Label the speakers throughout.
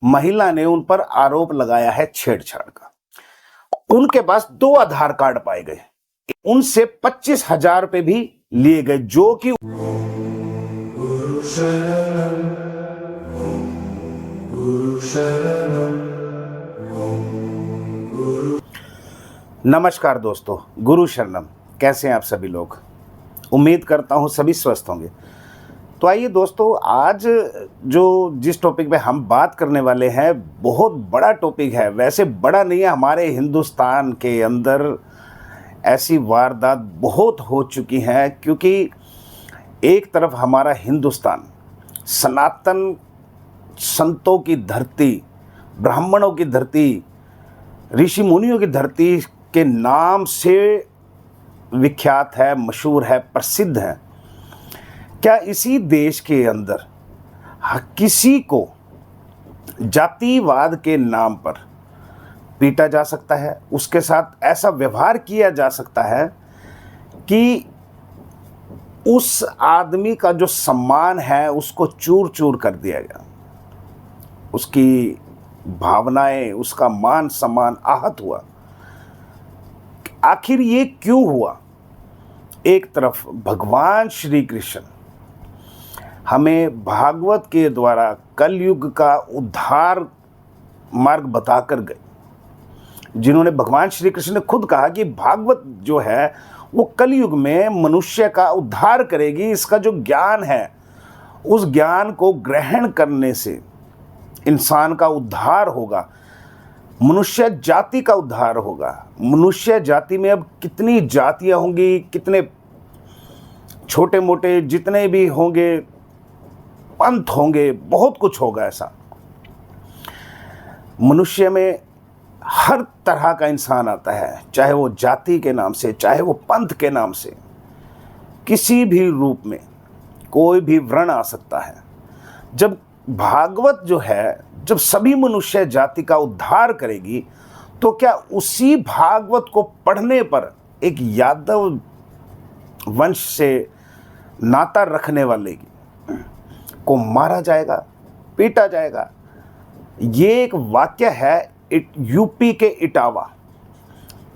Speaker 1: महिला ने उन पर आरोप लगाया है छेड़छाड़ का। उनके पास 2 आधार कार्ड पाए गए, उनसे 25,000 रुपए भी लिए गए, जो कि नमस्कार दोस्तों, गुरु शरणम। कैसे हैं आप सभी लोग? उम्मीद करता हूं सभी स्वस्थ होंगे। तो आइए दोस्तों, आज जिस टॉपिक पे हम बात करने वाले हैं, बहुत बड़ा टॉपिक है। वैसे बड़ा नहीं है, हमारे हिंदुस्तान के अंदर ऐसी वारदात बहुत हो चुकी हैं, क्योंकि एक तरफ हमारा हिंदुस्तान सनातन संतों की धरती, ब्राह्मणों की धरती, ऋषि मुनियों की धरती के नाम से विख्यात है, मशहूर है, प्रसिद्ध है। क्या इसी देश के अंदर किसी को जातिवाद के नाम पर पीटा जा सकता है? उसके साथ ऐसा व्यवहार किया जा सकता है कि उस आदमी का जो सम्मान है उसको चूर चूर कर दिया गया, उसकी भावनाएं, उसका मान सम्मान आहत हुआ। आखिर ये क्यों हुआ? एक तरफ भगवान श्री कृष्ण हमें भागवत के द्वारा कलयुग का उद्धार मार्ग बताकर गए, जिन्होंने भगवान श्री कृष्ण ने खुद कहा कि भागवत जो है वो कलयुग में मनुष्य का उद्धार करेगी। इसका जो ज्ञान है, उस ज्ञान को ग्रहण करने से इंसान का उद्धार होगा, मनुष्य जाति का उद्धार होगा। मनुष्य जाति में अब कितनी जातियां होंगी, कितने छोटे मोटे जितने भी होंगे, पंथ होंगे, बहुत कुछ होगा। ऐसा मनुष्य में हर तरह का इंसान आता है, चाहे वो जाति के नाम से, चाहे वो पंथ के नाम से, किसी भी रूप में कोई भी वर्ण आ सकता है। जब भागवत जो है, जब सभी मनुष्य जाति का उद्धार करेगी, तो क्या उसी भागवत को पढ़ने पर एक यादव वंश से नाता रखने वाले को मारा जाएगा, पीटा जाएगा? ये एक वाक्य है यूपी के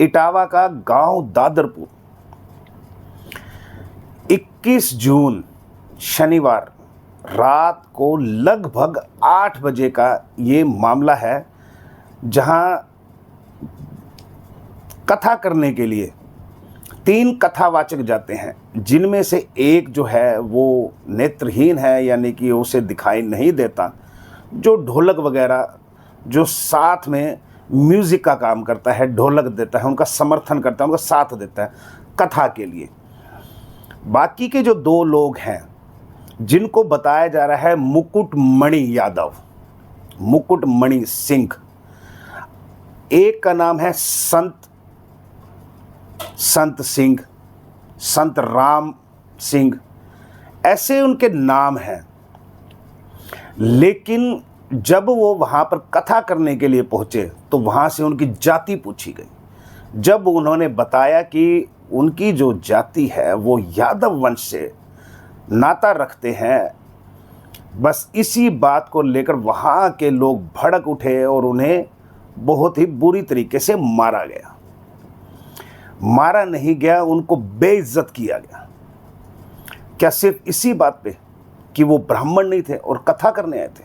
Speaker 1: इटावा का गांव दादरपुर। 21 जून शनिवार रात को लगभग 8 बजे का ये मामला है, जहां कथा करने के लिए 3 कथावाचक जाते हैं, जिनमें से एक जो है वो नेत्रहीन है, यानी कि उसे दिखाई नहीं देता, जो ढोलक वगैरह, जो साथ में म्यूज़िक का काम करता है, ढोलक देता है, उनका समर्थन करता है, उनका साथ देता है कथा के लिए। बाकी के जो 2 लोग हैं, जिनको बताया जा रहा है मुकुटमणि यादव, मुकुटमणि सिंह, एक का नाम है संत सिंह, संत राम सिंह, ऐसे उनके नाम हैं। लेकिन जब वो वहाँ पर कथा करने के लिए पहुँचे, तो वहाँ से उनकी जाति पूछी गई। जब उन्होंने बताया कि उनकी जो जाति है वो यादव वंश से नाता रखते हैं, बस इसी बात को लेकर वहाँ के लोग भड़क उठे और उन्हें बहुत ही बुरी तरीके से मारा गया। मारा नहीं गया, उनको बेइज्जत किया गया। क्या सिर्फ इसी बात पे कि वो ब्राह्मण नहीं थे और कथा करने आए थे?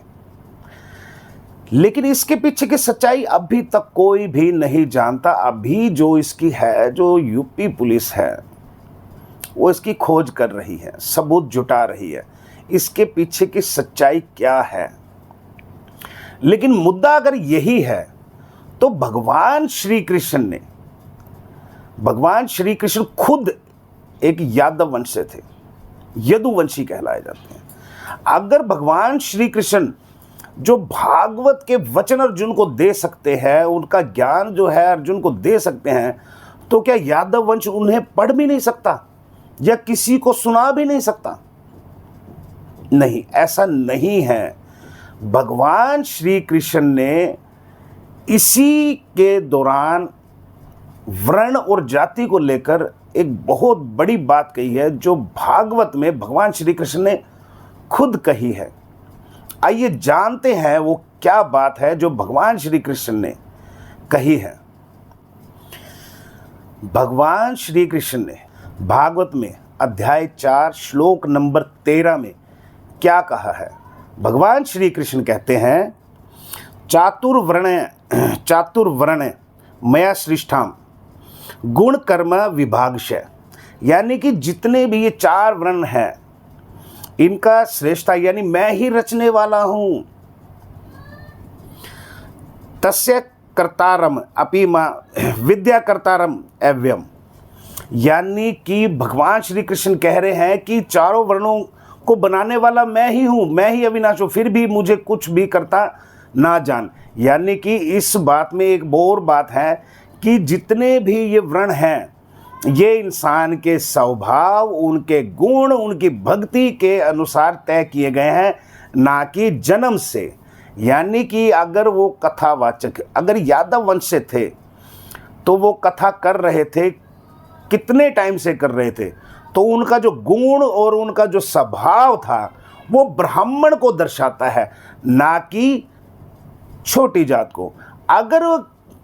Speaker 1: लेकिन इसके पीछे की सच्चाई अभी तक कोई भी नहीं जानता। अभी जो इसकी है, जो यूपी पुलिस है, वो इसकी खोज कर रही है, सबूत जुटा रही है, इसके पीछे की सच्चाई क्या है। लेकिन मुद्दा अगर यही है, तो भगवान श्री कृष्ण खुद एक यादव वंश से थे, यदुवंशी कहलाए जाते हैं। अगर भगवान श्री कृष्ण जो भागवत के वचन अर्जुन को दे सकते हैं, उनका ज्ञान जो है अर्जुन को दे सकते हैं, तो क्या यादव वंश उन्हें पढ़ भी नहीं सकता या किसी को सुना भी नहीं सकता? नहीं, ऐसा नहीं है। भगवान श्री कृष्ण ने इसी के दौरान वर्ण और जाति को लेकर एक बहुत बड़ी बात कही है, जो भागवत में भगवान श्री कृष्ण ने खुद कही है। आइए जानते हैं वो क्या बात है जो भगवान श्री कृष्ण ने कही है। भगवान श्री कृष्ण ने भागवत में अध्याय 4 श्लोक नंबर 13 में क्या कहा है। भगवान श्री कृष्ण कहते हैं, चातुर्वर्ण मया सृष्टाम गुण कर्म विभागशः, यानी कि जितने भी ये 4 वर्ण हैं इनका श्रेष्ठता यानी मैं ही रचने वाला हूं। तस्य कर्तारम अपि विद्या कर्तारम अव्ययम, यानी कि भगवान श्री कृष्ण कह रहे हैं कि चारों वर्णों को बनाने वाला मैं ही हूं, मैं ही अविनाश हूं, फिर भी मुझे कुछ भी करता ना जान। यानी कि इस बात में एक और बात है कि जितने भी ये वर्ण हैं ये इंसान के स्वभाव, उनके गुण, उनकी भक्ति के अनुसार तय किए गए हैं, ना कि जन्म से। यानी कि अगर वो कथावाचक, अगर यादव वंश से थे तो वो कथा कर रहे थे, कितने टाइम से कर रहे थे, तो उनका जो गुण और उनका जो स्वभाव था वो ब्राह्मण को दर्शाता है, ना कि छोटी जात को। अगर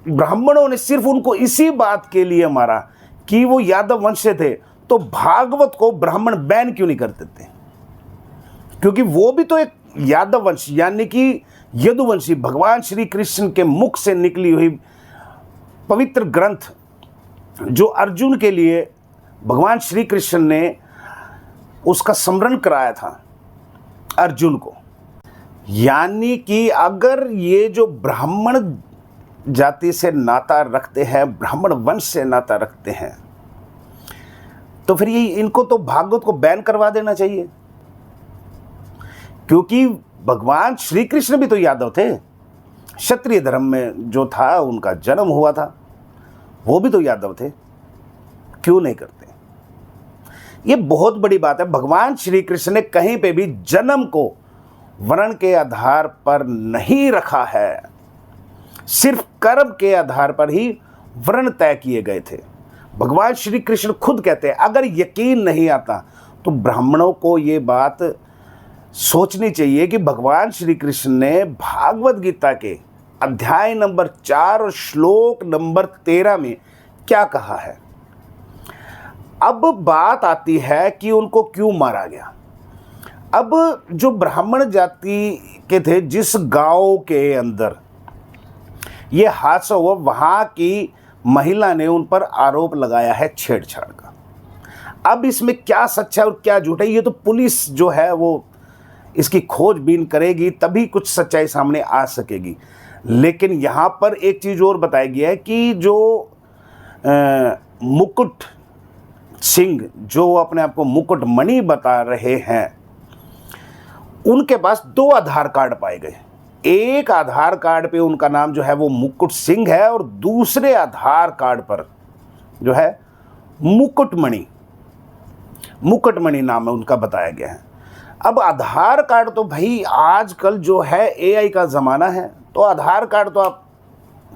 Speaker 1: ब्राह्मणों ने सिर्फ उनको इसी बात के लिए मारा कि वो यादव वंश से थे, तो भागवत को ब्राह्मण बैन क्यों नहीं करते थे? क्योंकि वो भी तो एक यादव वंश यानी कि यदुवंशी, भगवान श्री कृष्ण के मुख से निकली हुई पवित्र ग्रंथ जो अर्जुन के लिए भगवान श्री कृष्ण ने उसका स्मरण कराया था अर्जुन को। यानी कि अगर ये जो ब्राह्मण जाति से नाता रखते हैं, ब्राह्मण वंश से नाता रखते हैं, तो फिर ये इनको तो भागवत को बैन करवा देना चाहिए। क्योंकि भगवान श्री कृष्ण भी तो यादव थे, क्षत्रिय धर्म में जो था उनका जन्म हुआ था, वो भी तो यादव थे, क्यों नहीं करते? ये बहुत बड़ी बात है। भगवान श्री कृष्ण ने कहीं पे भी जन्म को वर्ण के आधार पर नहीं रखा है, सिर्फ कर्म के आधार पर ही वर्ण तय किए गए थे। भगवान श्री कृष्ण खुद कहते हैं, अगर यकीन नहीं आता तो ब्राह्मणों को ये बात सोचनी चाहिए कि भगवान श्री कृष्ण ने भागवत गीता के अध्याय नंबर 4 और श्लोक नंबर 13 में क्या कहा है। अब बात आती है कि उनको क्यों मारा गया। अब जो ब्राह्मण जाति के थे, जिस गांव के अंदर ये हादसा हुआ, वहाँ की महिला ने उन पर आरोप लगाया है छेड़छाड़ का। अब इसमें क्या सच है और क्या झूठ है, ये तो पुलिस जो है वो इसकी खोजबीन करेगी, तभी कुछ सच्चाई सामने आ सकेगी। लेकिन यहाँ पर एक चीज़ और बताई गई है कि जो मुकुट सिंह, जो अपने आप को मुकुट मणि बता रहे हैं, उनके पास 2 आधार कार्ड पाए गए। एक आधार कार्ड पे उनका नाम जो है वो मुकुट सिंह है और दूसरे आधार कार्ड पर जो है मुकुटमणि नाम है उनका बताया गया है। अब आधार कार्ड तो भाई आजकल जो है एआई का ज़माना है, तो आधार कार्ड तो आप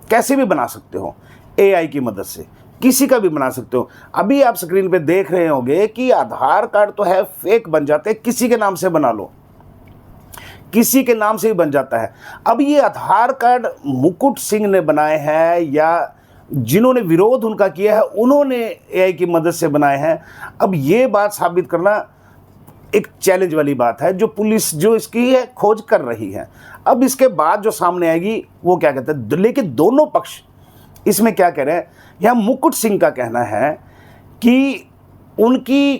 Speaker 1: कैसे भी बना सकते हो, एआई की मदद से किसी का भी बना सकते हो। अभी आप स्क्रीन पे देख रहे होंगे कि आधार कार्ड तो है फेक बन जाते हैं, किसी के नाम से बना लो, किसी के नाम से ही बन जाता है। अब ये आधार कार्ड मुकुट सिंह ने बनाए हैं या जिन्होंने विरोध उनका किया है उन्होंने एआई की मदद से बनाए हैं। अब ये बात साबित करना एक चैलेंज वाली बात है, जो पुलिस जो इसकी है खोज कर रही है। अब इसके बाद जो सामने आएगी वो क्या कहते हैं, लेकिन दोनों पक्ष इसमें क्या कह रहे हैं। यहाँ मुकुट सिंह का कहना है कि उनके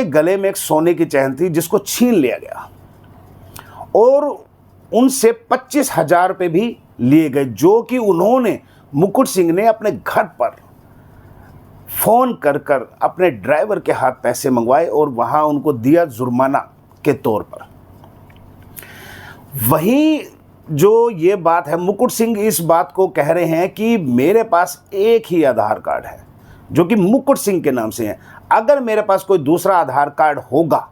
Speaker 1: गले में एक सोने की चैन थी जिसको छीन लिया गया और उनसे 25,000 रुपये भी लिए गए, जो कि उन्होंने मुकुट सिंह ने अपने घर पर फ़ोन कर अपने ड्राइवर के हाथ पैसे मंगवाए और वहाँ उनको दिया जुर्माना के तौर पर। वहीं जो ये बात है, मुकुट सिंह इस बात को कह रहे हैं कि मेरे पास एक ही आधार कार्ड है जो कि मुकुट सिंह के नाम से है। अगर मेरे पास कोई दूसरा आधार कार्ड होगा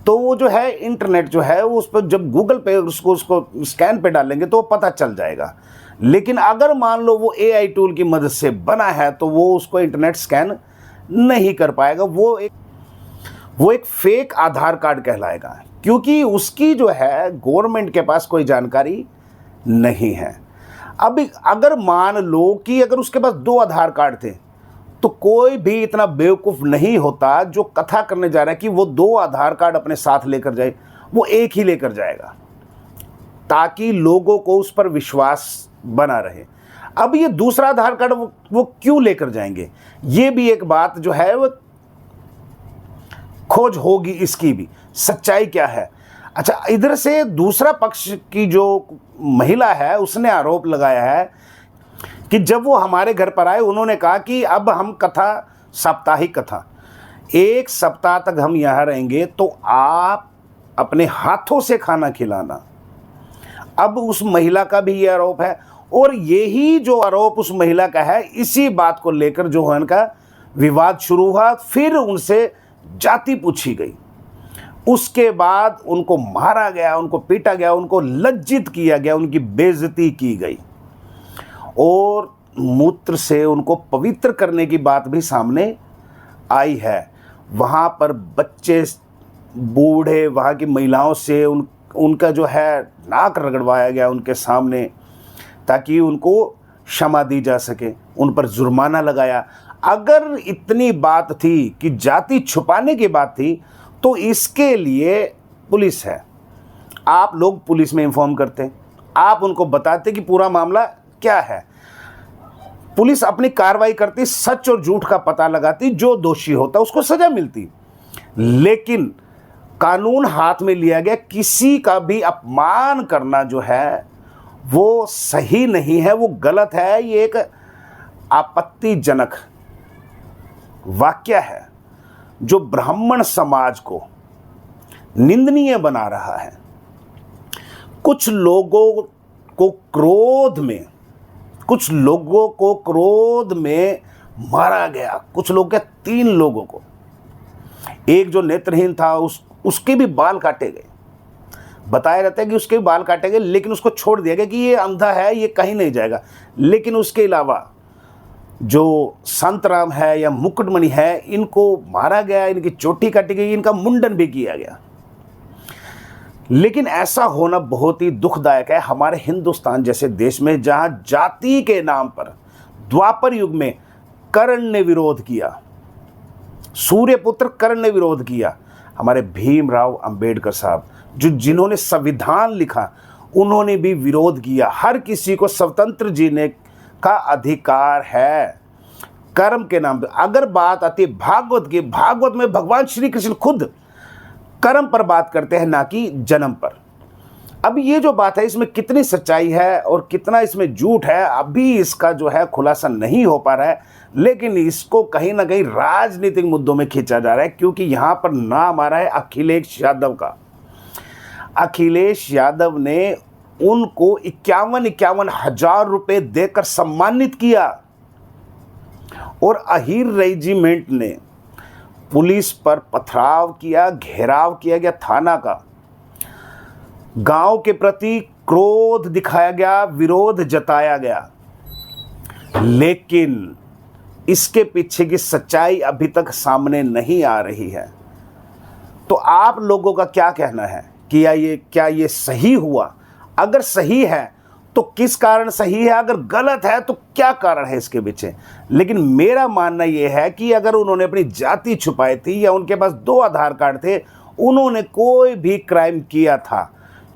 Speaker 1: तो वो जो है इंटरनेट जो है उस पर जब गूगल पे उसको स्कैन पे डालेंगे तो पता चल जाएगा। लेकिन अगर मान लो वो एआई टूल की मदद से बना है तो वो उसको इंटरनेट स्कैन नहीं कर पाएगा, वो एक फेक आधार कार्ड कहलाएगा। क्योंकि उसकी जो है गवर्नमेंट के पास कोई जानकारी नहीं है। अब अगर मान लो कि अगर उसके पास 2 आधार कार्ड थे तो कोई भी इतना बेवकूफ़ नहीं होता जो कथा करने जा रहा है कि वो 2 आधार कार्ड अपने साथ लेकर जाए, वो एक ही लेकर जाएगा ताकि लोगों को उस पर विश्वास बना रहे। अब ये दूसरा आधार कार्ड वो क्यों लेकर जाएंगे, ये भी एक बात जो है वो खोज होगी, इसकी भी सच्चाई क्या है। अच्छा, इधर से दूसरा पक्ष की जो महिला है उसने आरोप लगाया है कि जब वो हमारे घर पर आए उन्होंने कहा कि अब हम कथा, साप्ताहिक कथा 1 सप्ताह तक हम यहाँ रहेंगे तो आप अपने हाथों से खाना खिलाना। अब उस महिला का भी ये आरोप है, और यही जो आरोप उस महिला का है, इसी बात को लेकर जो है उनका विवाद शुरू हुआ। फिर उनसे जाति पूछी गई, उसके बाद उनको मारा गया, उनको पीटा गया, उनको लज्जित किया गया, उनकी बेइज्जती की गई और मूत्र से उनको पवित्र करने की बात भी सामने आई है। वहाँ पर बच्चे, बूढ़े, वहाँ की महिलाओं से उनका जो है नाक रगड़वाया गया उनके सामने ताकि उनको क्षमा दी जा सके, उन पर जुर्माना लगाया। अगर इतनी बात थी कि जाति छुपाने की बात थी तो इसके लिए पुलिस है, आप लोग पुलिस में इन्फॉर्म करते, आप उनको बताते कि पूरा मामला क्या है, पुलिस अपनी कार्रवाई करती, सच और झूठ का पता लगाती, जो दोषी होता उसको सजा मिलती। लेकिन कानून हाथ में लिया गया, किसी का भी अपमान करना जो है वो सही नहीं है, वो गलत है। ये एक आपत्तिजनक वाक्य है जो ब्राह्मण समाज को निंदनीय बना रहा है। कुछ लोगों को क्रोध में मारा गया, कुछ लोग क्या 3 लोगों को, एक जो नेत्रहीन था उसके भी बाल काटे गए, बताया जाता है कि उसके भी बाल काटे गए, लेकिन उसको छोड़ दिया गया कि ये अंधा है, ये कहीं नहीं जाएगा। लेकिन उसके अलावा जो संतराम है या मुकुटमणि है, इनको मारा गया, इनकी चोटी काटी गई, इनका मुंडन भी किया गया। लेकिन ऐसा होना बहुत ही दुखदायक है हमारे हिंदुस्तान जैसे देश में, जहां जाति के नाम पर द्वापर युग में कर्ण ने विरोध किया, सूर्यपुत्र कर्ण ने विरोध किया। हमारे भीमराव अंबेडकर साहब जिन्होंने संविधान लिखा, उन्होंने भी विरोध किया। हर किसी को स्वतंत्र जीने का अधिकार है। कर्म के नाम पर अगर बात आती है भागवत की, भागवत में भगवान श्री कृष्ण खुद कर्म पर बात करते हैं, ना कि जन्म पर। अब ये जो बात है इसमें कितनी सच्चाई है और कितना इसमें झूठ है, अभी इसका जो है खुलासा नहीं हो पा रहा है। लेकिन इसको कहीं ना कहीं राजनीतिक मुद्दों में खींचा जा रहा है, क्योंकि यहाँ पर नाम आ रहा है अखिलेश यादव का। अखिलेश यादव ने उनको 51 हजार रुपए देकर सम्मानित किया और अहीर रेजिमेंट ने पुलिस पर पथराव किया, घेराव किया गया थाना का, गांव के प्रति क्रोध दिखाया गया, विरोध जताया गया। लेकिन इसके पीछे की सच्चाई अभी तक सामने नहीं आ रही है। तो आप लोगों का क्या कहना है कि क्या ये सही हुआ? अगर सही है तो किस कारण सही है, अगर गलत है तो क्या कारण है इसके पीछे? लेकिन मेरा मानना यह है कि अगर उन्होंने अपनी जाति छुपाई थी या उनके पास 2 आधार कार्ड थे, उन्होंने कोई भी क्राइम किया था,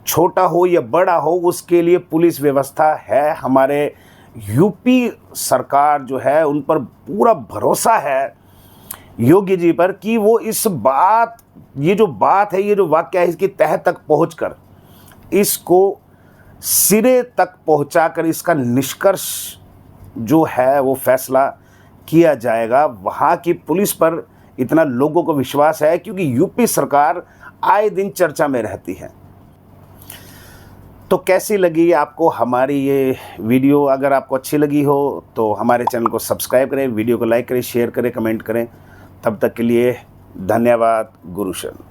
Speaker 1: छोटा हो या बड़ा हो, उसके लिए पुलिस व्यवस्था है। हमारे यूपी सरकार जो है उन पर पूरा भरोसा है, योगी जी पर, कि वो इस बात, ये जो बात है, ये जो वाक्य है, इसकी तह तक पहुंचकर इसको सिरे तक पहुंचाकर इसका निष्कर्ष जो है वो फैसला किया जाएगा। वहाँ की पुलिस पर इतना लोगों को विश्वास है क्योंकि यूपी सरकार आए दिन चर्चा में रहती है। तो कैसी लगी आपको हमारी ये वीडियो? अगर आपको अच्छी लगी हो तो हमारे चैनल को सब्सक्राइब करें, वीडियो को लाइक करें, शेयर करें, कमेंट करें। तब तक के लिए धन्यवाद। गुरु शरण।